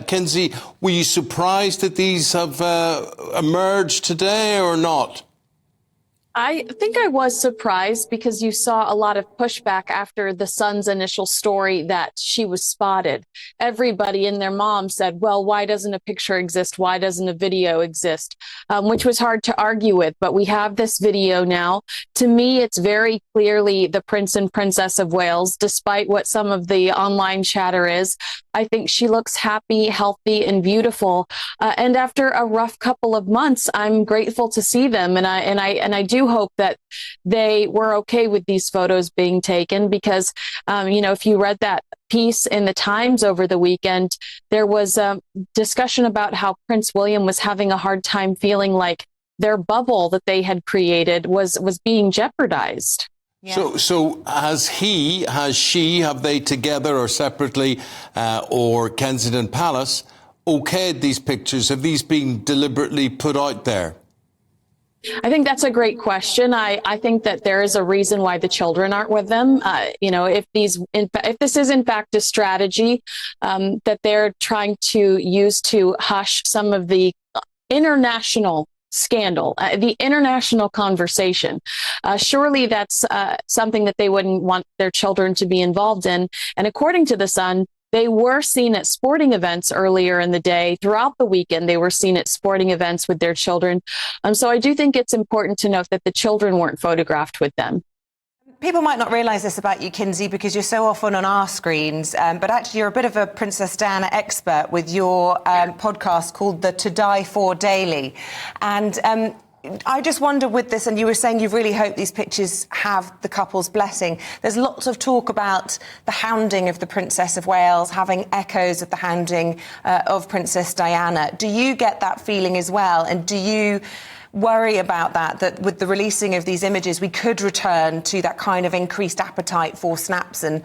Kinsey, were you surprised that these have emerged today or not? I think I was surprised because you saw a lot of pushback after the son's initial story that she was spotted. Everybody and their mom said, well, why doesn't a picture exist? Why doesn't a video exist? Which was hard to argue with. But we have this video now. To me, it's very clearly the Prince and Princess of Wales, despite what some of the online chatter is. I think she looks happy, healthy, and beautiful. And after a rough couple of months, I'm grateful to see them. And I do hope that they were okay with these photos being taken because, if you read that piece in the Times over the weekend, there was a discussion about how Prince William was having a hard time feeling like their bubble that they had created was being jeopardized. Yeah. So has she, have they together or separately, or Kensington Palace, okayed these pictures? Have these been deliberately put out there? I think that's a great question. I think that there is a reason why the children aren't with them. If this is in fact a strategy that they're trying to use to hush some of the international scandal, the international conversation. Surely that's something that they wouldn't want their children to be involved in. And according to The Sun, they were seen at sporting events earlier in the day. Throughout the weekend, they were seen at sporting events with their children. So I do think it's important to note that the children weren't photographed with them. People might not realise this about you, Kinsey, because you're so often on our screens, but actually you're a bit of a Princess Diana expert with your podcast called the To Die For Daily. And I just wonder with this, and you were saying you really hope these pictures have the couple's blessing. There's lots of talk about the hounding of the Princess of Wales, having echoes of the hounding of Princess Diana. Do you get that feeling as well? And do you worry about that with the releasing of these images, we could return to that kind of increased appetite for snaps and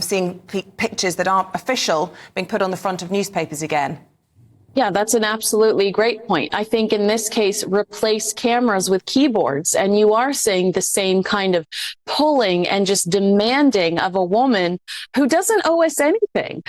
seeing pictures that aren't official being put on the front of newspapers again? Yeah, that's an absolutely great point. I think in this case, replace cameras with keyboards, and you are seeing the same kind of pulling and just demanding of a woman who doesn't owe us anything.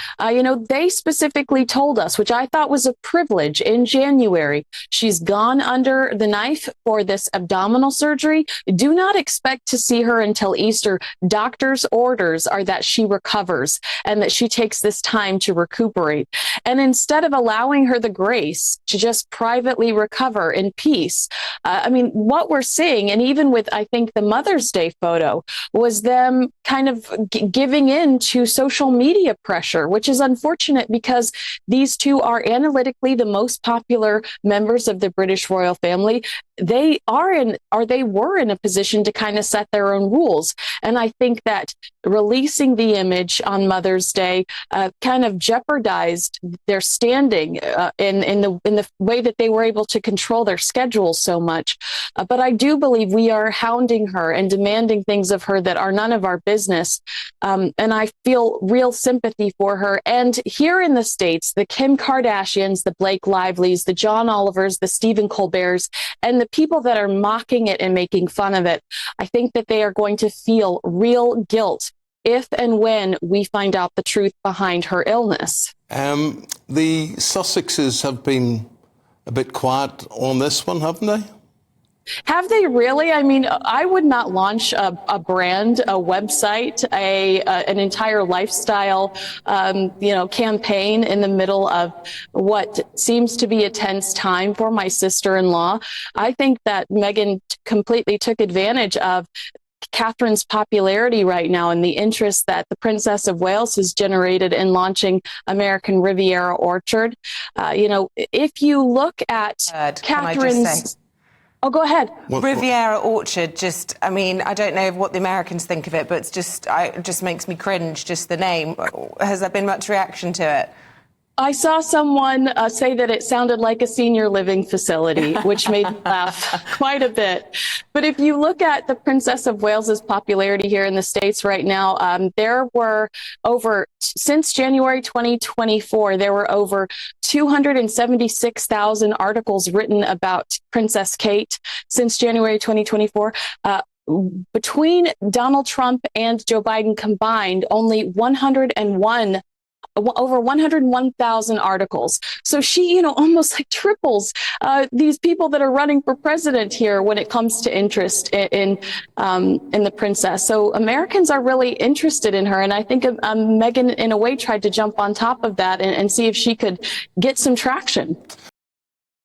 They specifically told us, which I thought was a privilege in January, she's gone under the knife for this abdominal surgery. Do not expect to see her until Easter. Doctors' orders are that she recovers and that she takes this time to recuperate. And instead of allowing her the grace to just privately recover in peace. What we're seeing, and even with, I think, the Mother's Day photo, was them kind of giving in to social media pressure, which is unfortunate because these two are analytically the most popular members of the British royal family. They were in a position to kind of set their own rules. And I think that releasing the image on Mother's Day kind of jeopardized their standing in the way that they were able to control their schedule so much. But I do believe we are hounding her and demanding things of her that are none of our business. And I feel real sympathy for her. And here in the States, the Kim Kardashians, the Blake Lively's, the John Olivers, the Stephen Colbert's, and the people that are mocking it and making fun of it, I think that they are going to feel real guilt if and when we find out the truth behind her illness. The Sussexes have been a bit quiet on this one, haven't they? Have they really? I would not launch a brand, a website, an entire lifestyle, campaign in the middle of what seems to be a tense time for my sister-in-law. I think that Meghan completely took advantage of Catherine's popularity right now and the interest that the Princess of Wales has generated in launching American Riviera Orchard. If you look at Catherine's... Oh, go ahead. Riviera Orchard, I don't know what the Americans think of it, but it just makes me cringe, just the name. Has there been much reaction to it? I saw someone say that it sounded like a senior living facility, which made me laugh quite a bit. But if you look at the Princess of Wales's popularity here in the States right now, there were since January 2024, there were over 276,000 articles written about Princess Kate since January 2024. Between Donald Trump and Joe Biden combined, only 101 over 101,000 articles. So she, almost like triples these people that are running for president here when it comes to interest in the princess. So Americans are really interested in her, and I think Meghan, in a way, tried to jump on top of that and see if she could get some traction.